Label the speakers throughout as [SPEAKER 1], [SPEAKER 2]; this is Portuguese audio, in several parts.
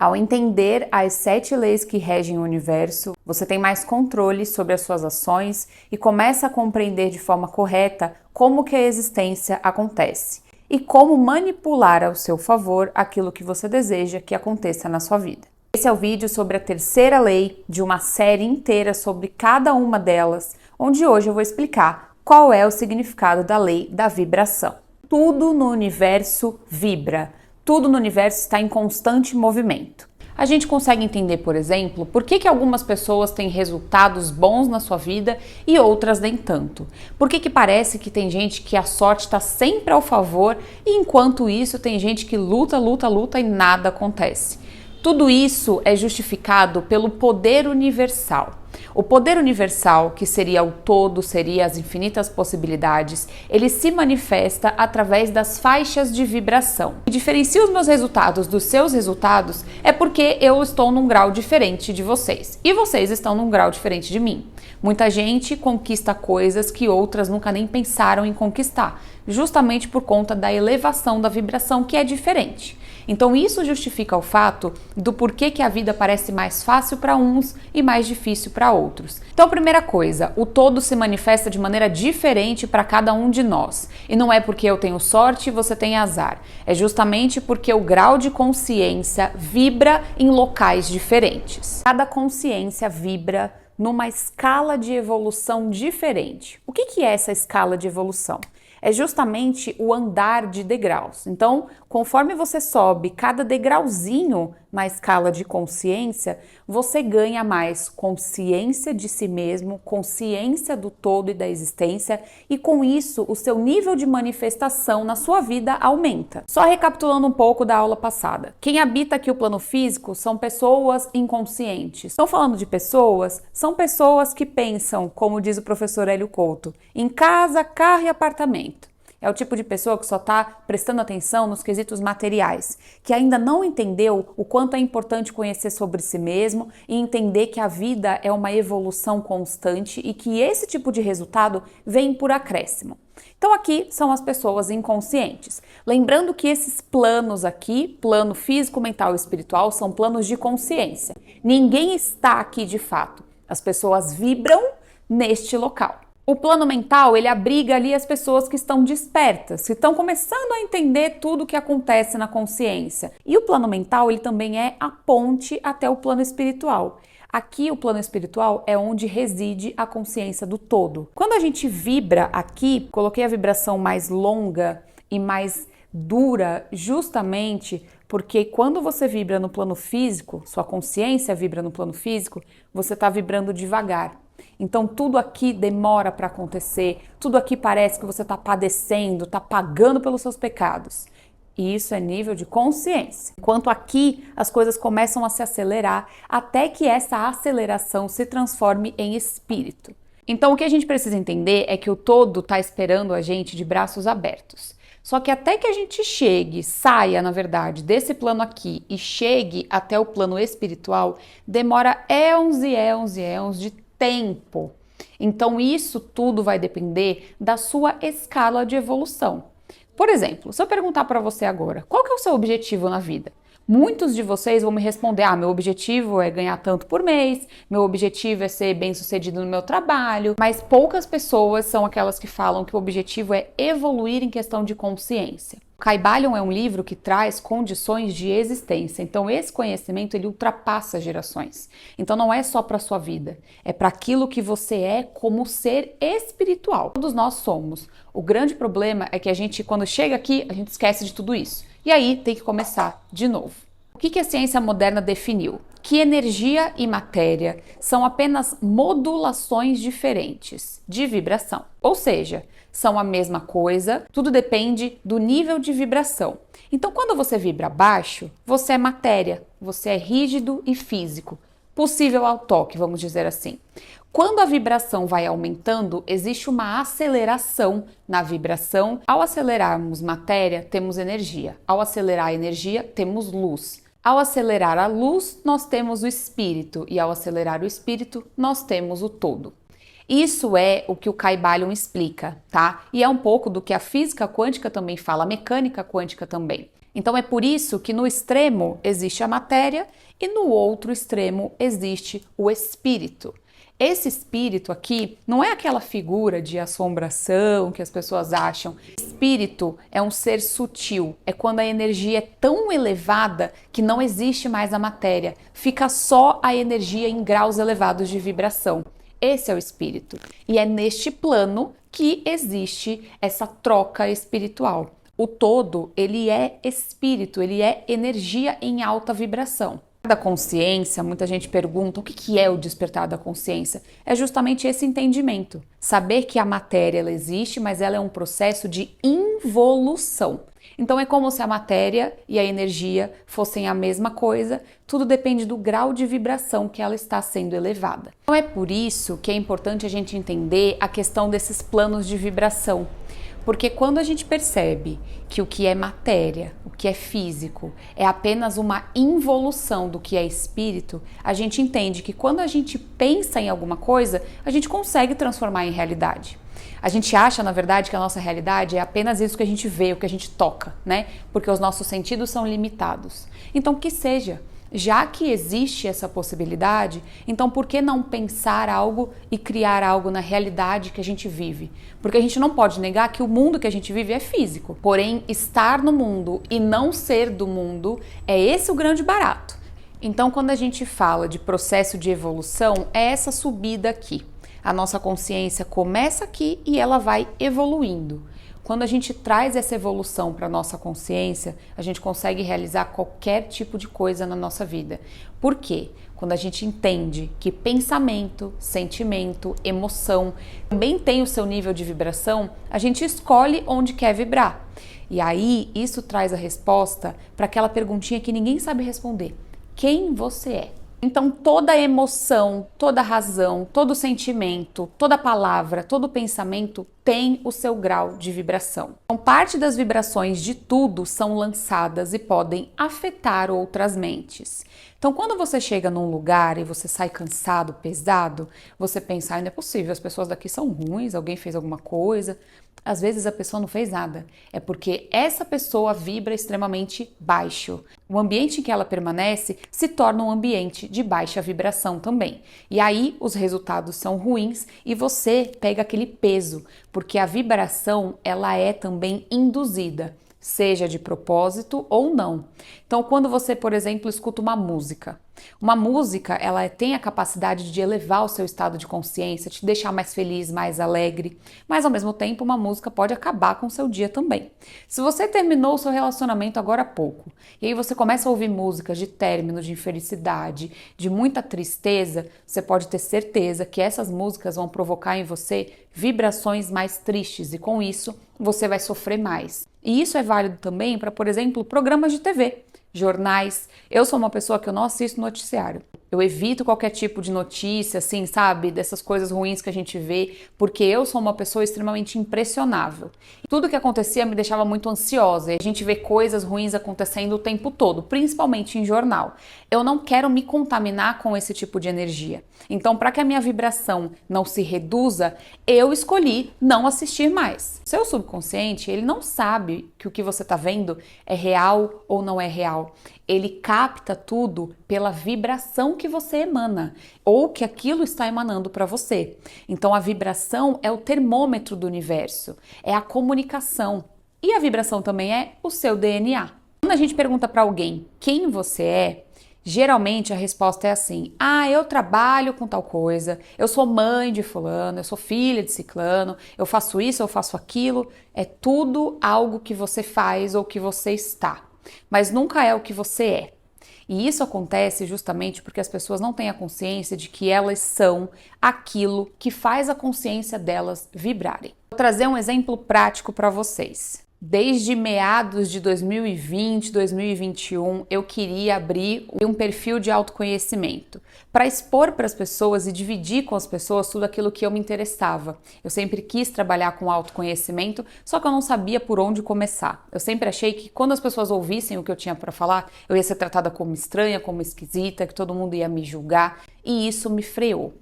[SPEAKER 1] Ao entender as 7 leis que regem o universo, você tem mais controle sobre as suas ações e começa a compreender de forma correta como que a existência acontece e como manipular ao seu favor aquilo que você deseja que aconteça na sua vida. Esse é o vídeo sobre a terceira lei de uma série inteira sobre cada uma delas, onde hoje eu vou explicar qual é o significado da lei da vibração. Tudo no universo vibra. Tudo no universo está em constante movimento. A gente consegue entender, por exemplo, por que algumas pessoas têm resultados bons na sua vida e outras nem tanto. Por que parece que tem gente que a sorte está sempre ao favor e enquanto isso tem gente que luta e nada acontece. Tudo isso é justificado pelo poder universal. O poder universal, que seria o todo, seria as infinitas possibilidades, ele se manifesta através das faixas de vibração. O que diferencia os meus resultados dos seus resultados é porque eu estou num grau diferente de vocês e vocês estão num grau diferente de mim. Muita gente conquista coisas que outras nunca nem pensaram em conquistar, justamente por conta da elevação da vibração que é diferente. Então isso justifica o fato do porquê que a vida parece mais fácil para uns e mais difícil para outros. Então, primeira coisa, o todo se manifesta de maneira diferente para cada um de nós. E não é porque eu tenho sorte e você tem azar. É justamente porque o grau de consciência vibra em locais diferentes. Cada consciência vibra numa escala de evolução diferente. O que é essa escala de evolução? É justamente o andar de degraus. Então, conforme você sobe cada degrauzinho na escala de consciência, você ganha mais consciência de si mesmo, consciência do todo e da existência, e com isso o seu nível de manifestação na sua vida aumenta. Só recapitulando um pouco da aula passada. Quem habita aqui o plano físico são pessoas inconscientes. Estão falando de pessoas? São pessoas que pensam, como diz o professor Hélio Couto, em casa, carro e apartamento. É o tipo de pessoa que só está prestando atenção nos quesitos materiais, que ainda não entendeu o quanto é importante conhecer sobre si mesmo e entender que a vida é uma evolução constante e que esse tipo de resultado vem por acréscimo. Então aqui são as pessoas inconscientes. Lembrando que esses planos aqui, plano físico, mental e espiritual, são planos de consciência. Ninguém está aqui de fato. As pessoas vibram neste local. O plano mental, ele abriga ali as pessoas que estão despertas, que estão começando a entender tudo o que acontece na consciência. E o plano mental, ele também é a ponte até o plano espiritual. Aqui, o plano espiritual é onde reside a consciência do todo. Quando a gente vibra aqui, coloquei a vibração mais longa e mais dura justamente porque quando você vibra no plano físico, sua consciência vibra no plano físico, você está vibrando devagar. Então tudo aqui demora para acontecer, tudo aqui parece que você está padecendo, está pagando pelos seus pecados. E isso é nível de consciência. Enquanto aqui as coisas começam a se acelerar até que essa aceleração se transforme em espírito. Então o que a gente precisa entender é que o todo está esperando a gente de braços abertos. Só que até que a gente chegue, saia, na verdade, desse plano aqui e chegue até o plano espiritual, demora éons e éons e éons de tempo. Então isso tudo vai depender da sua escala de evolução. Por exemplo, se eu perguntar para você agora, qual que é o seu objetivo na vida? Muitos de vocês vão me responder, meu objetivo é ganhar tanto por mês, meu objetivo é ser bem-sucedido no meu trabalho, mas poucas pessoas são aquelas que falam que o objetivo é evoluir em questão de consciência. Kybalion é um livro que traz condições de existência, então esse conhecimento ele ultrapassa gerações. Então não é só para a sua vida, é para aquilo que você é como ser espiritual. Todos nós somos. O grande problema é que a gente, quando chega aqui, a gente esquece de tudo isso. E aí tem que começar de novo. O que a ciência moderna definiu? Que energia e matéria são apenas modulações diferentes de vibração. Ou seja, são a mesma coisa, tudo depende do nível de vibração. Então, quando você vibra baixo, você é matéria, você é rígido e físico, possível ao toque, vamos dizer assim. Quando a vibração vai aumentando, existe uma aceleração na vibração. Ao acelerarmos matéria, temos energia. Ao acelerar a energia, temos luz. Ao acelerar a luz, nós temos o espírito. E ao acelerar o espírito, nós temos o todo. Isso é o que o Kybalion explica, tá? E é um pouco do que a física quântica também fala, a mecânica quântica também. Então é por isso que no extremo existe a matéria e no outro extremo existe o espírito. Esse espírito aqui não é aquela figura de assombração que as pessoas acham. Espírito é um ser sutil, é quando a energia é tão elevada que não existe mais a matéria, fica só a energia em graus elevados de vibração. Esse é o espírito. E é neste plano que existe essa troca espiritual. O todo, ele é espírito, ele é energia em alta vibração. Da consciência, muita gente pergunta o que é o despertar da consciência. É justamente esse entendimento. Saber que a matéria ela existe, mas ela é um processo de involução. Então é como se a matéria e a energia fossem a mesma coisa, tudo depende do grau de vibração que ela está sendo elevada. Então é por isso que é importante a gente entender a questão desses planos de vibração. Porque quando a gente percebe que o que é matéria, o que é físico, é apenas uma involução do que é espírito, a gente entende que quando a gente pensa em alguma coisa, a gente consegue transformar em realidade. A gente acha, na verdade, que a nossa realidade é apenas isso que a gente vê, o que a gente toca, né? Porque os nossos sentidos são limitados. Então, que seja. Já que existe essa possibilidade, então por que não pensar algo e criar algo na realidade que a gente vive? Porque a gente não pode negar que o mundo que a gente vive é físico. Porém, estar no mundo e não ser do mundo é esse o grande barato. Então, quando a gente fala de processo de evolução, é essa subida aqui. A nossa consciência começa aqui e ela vai evoluindo. Quando a gente traz essa evolução para a nossa consciência, a gente consegue realizar qualquer tipo de coisa na nossa vida. Por quê? Quando a gente entende que pensamento, sentimento, emoção também tem o seu nível de vibração, a gente escolhe onde quer vibrar. E aí, isso traz a resposta para aquela perguntinha que ninguém sabe responder. Quem você é? Então, toda emoção, toda razão, todo sentimento, toda palavra, todo pensamento tem o seu grau de vibração. Então, parte das vibrações de tudo são lançadas e podem afetar outras mentes. Então, quando você chega num lugar e você sai cansado, pesado, você pensa, não é possível, as pessoas daqui são ruins, alguém fez alguma coisa. Às vezes a pessoa não fez nada, é porque essa pessoa vibra extremamente baixo. O ambiente em que ela permanece se torna um ambiente de baixa vibração também. E aí os resultados são ruins e você pega aquele peso, porque a vibração ela é também induzida, seja de propósito ou não. Então, quando você, por exemplo, escuta uma música, ela tem a capacidade de elevar o seu estado de consciência, te deixar mais feliz, mais alegre, mas ao mesmo tempo uma música pode acabar com o seu dia também. Se você terminou o seu relacionamento agora há pouco, e aí você começa a ouvir músicas de término, de infelicidade, de muita tristeza, você pode ter certeza que essas músicas vão provocar em você vibrações mais tristes e com isso você vai sofrer mais. E isso é válido também para, por exemplo, programas de TV, jornais. Eu sou uma pessoa que eu não assisto noticiário. Eu evito qualquer tipo de notícia, assim, sabe? Dessas coisas ruins que a gente vê, porque eu sou uma pessoa extremamente impressionável. Tudo que acontecia me deixava muito ansiosa e a gente vê coisas ruins acontecendo o tempo todo, principalmente em jornal. Eu não quero me contaminar com esse tipo de energia. Então, para que a minha vibração não se reduza, eu escolhi não assistir mais. O seu subconsciente, ele não sabe que o que você está vendo é real ou não é real. Ele capta tudo pela vibração que você emana ou que aquilo está emanando para você. Então a vibração é o termômetro do universo, é a comunicação. E a vibração também é o seu DNA. Quando a gente pergunta para alguém quem você é, geralmente a resposta é assim: eu trabalho com tal coisa, eu sou mãe de fulano, eu sou filha de ciclano, eu faço isso, eu faço aquilo. É tudo algo que você faz ou que você está, mas nunca é o que você é. E isso acontece justamente porque as pessoas não têm a consciência de que elas são aquilo que faz a consciência delas vibrarem. Vou trazer um exemplo prático para vocês. Desde meados de 2020, 2021, eu queria abrir um perfil de autoconhecimento para expor para as pessoas e dividir com as pessoas tudo aquilo que eu me interessava. Eu sempre quis trabalhar com autoconhecimento, só que eu não sabia por onde começar. Eu sempre achei que quando as pessoas ouvissem o que eu tinha para falar, eu ia ser tratada como estranha, como esquisita, que todo mundo ia me julgar, e isso me freou.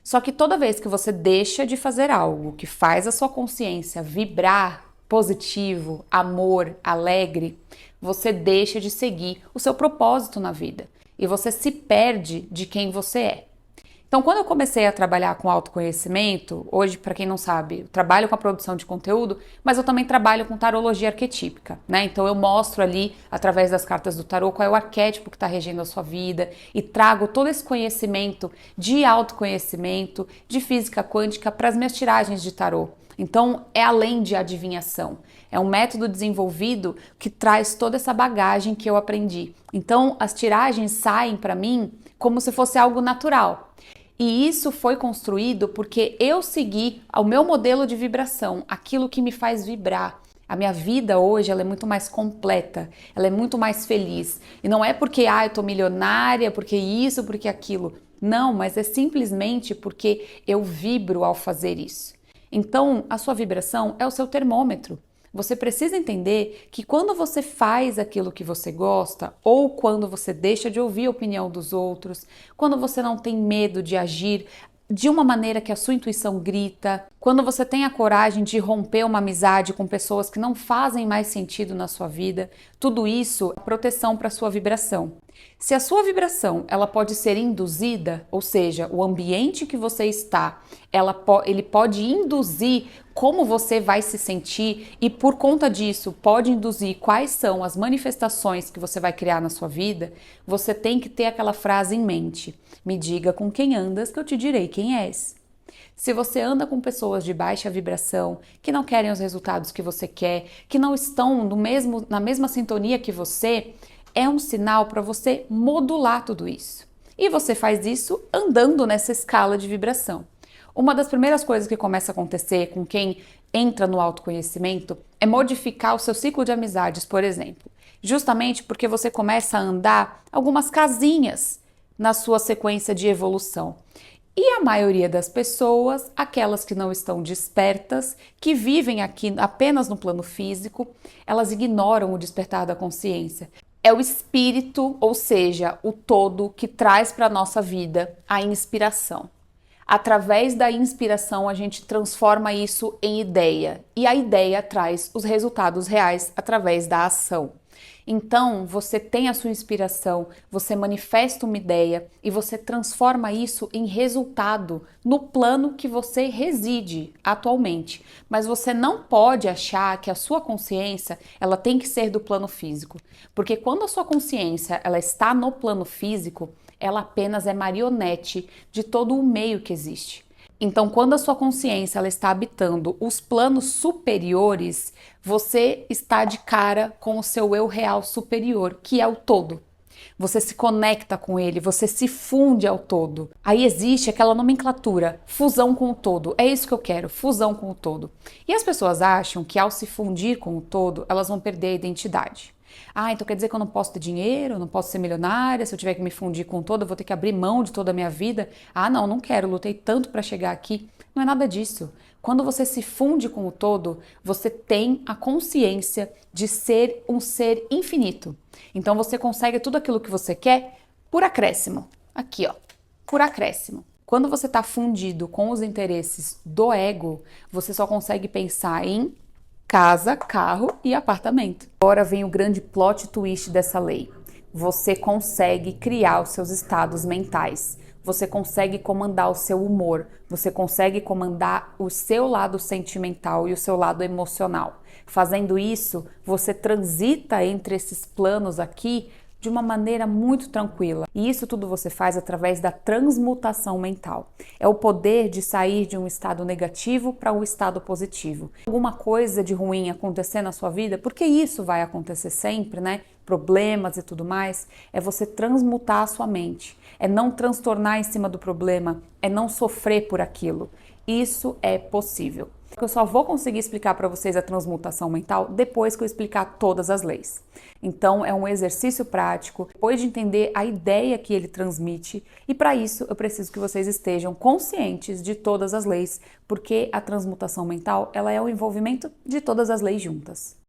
[SPEAKER 1] Só que toda vez que você deixa de fazer algo que faz a sua consciência vibrar, positivo, amor, alegre, você deixa de seguir o seu propósito na vida e você se perde de quem você é. Então, quando eu comecei a trabalhar com autoconhecimento, hoje, para quem não sabe, eu trabalho com a produção de conteúdo, mas eu também trabalho com tarologia arquetípica, né? Então, eu mostro ali, através das cartas do tarô, qual é o arquétipo que está regendo a sua vida e trago todo esse conhecimento de autoconhecimento, de física quântica para as minhas tiragens de tarô. Então, é além de adivinhação. É um método desenvolvido que traz toda essa bagagem que eu aprendi. Então, as tiragens saem para mim como se fosse algo natural. E isso foi construído porque eu segui o meu modelo de vibração, aquilo que me faz vibrar. A minha vida hoje ela é muito mais completa, ela é muito mais feliz. E não é porque eu tô milionária, porque isso, porque aquilo. Não, mas é simplesmente porque eu vibro ao fazer isso. Então, a sua vibração é o seu termômetro. Você precisa entender que quando você faz aquilo que você gosta, ou quando você deixa de ouvir a opinião dos outros, quando você não tem medo de agir de uma maneira que a sua intuição grita, quando você tem a coragem de romper uma amizade com pessoas que não fazem mais sentido na sua vida, tudo isso é proteção para a sua vibração. Se a sua vibração ela pode ser induzida, ou seja, o ambiente que você está, ele pode induzir como você vai se sentir e por conta disso pode induzir quais são as manifestações que você vai criar na sua vida, você tem que ter aquela frase em mente: me diga com quem andas que eu te direi quem és. Se você anda com pessoas de baixa vibração, que não querem os resultados que você quer, que não estão na mesma sintonia que você, é um sinal para você modular tudo isso. E você faz isso andando nessa escala de vibração. Uma das primeiras coisas que começa a acontecer com quem entra no autoconhecimento é modificar o seu ciclo de amizades, por exemplo. Justamente porque você começa a andar algumas casinhas na sua sequência de evolução. E a maioria das pessoas, aquelas que não estão despertas, que vivem aqui apenas no plano físico, elas ignoram o despertar da consciência. É o espírito, ou seja, o todo, que traz para a nossa vida a inspiração. Através da inspiração, a gente transforma isso em ideia. E a ideia traz os resultados reais através da ação. Então, você tem a sua inspiração, você manifesta uma ideia e você transforma isso em resultado no plano que você reside atualmente. Mas você não pode achar que a sua consciência ela tem que ser do plano físico. Porque quando a sua consciência ela está no plano físico, ela apenas é marionete de todo o meio que existe. Então, quando a sua consciência ela está habitando os planos superiores, você está de cara com o seu eu real superior, que é o todo. Você se conecta com ele, você se funde ao todo. Aí existe aquela nomenclatura, fusão com o todo. É isso que eu quero, fusão com o todo. E as pessoas acham que ao se fundir com o todo, elas vão perder a identidade. Então quer dizer que eu não posso ter dinheiro, eu não posso ser milionária, se eu tiver que me fundir com todo, eu vou ter que abrir mão de toda a minha vida? Não quero, lutei tanto para chegar aqui. Não é nada disso. Quando você se funde com o todo, você tem a consciência de ser um ser infinito. Então você consegue tudo aquilo que você quer por acréscimo. Aqui, ó, por acréscimo. Quando você está fundido com os interesses do ego, você só consegue pensar em casa, carro e apartamento. Agora vem o grande plot twist dessa lei. Você consegue criar os seus estados mentais. Você consegue comandar o seu humor. Você consegue comandar o seu lado sentimental e o seu lado emocional. Fazendo isso, você transita entre esses planos aqui de uma maneira muito tranquila. E isso tudo você faz através da transmutação mental. É o poder de sair de um estado negativo para um estado positivo. Alguma coisa de ruim acontecer na sua vida, porque isso vai acontecer sempre, né? Problemas e tudo mais, é você transmutar a sua mente. É não transtornar em cima do problema, é não sofrer por aquilo. Isso é possível. Eu só vou conseguir explicar para vocês a transmutação mental depois que eu explicar todas as leis. Então é um exercício prático, depois de entender a ideia que ele transmite, e para isso eu preciso que vocês estejam conscientes de todas as leis, porque a transmutação mental ela é o envolvimento de todas as leis juntas.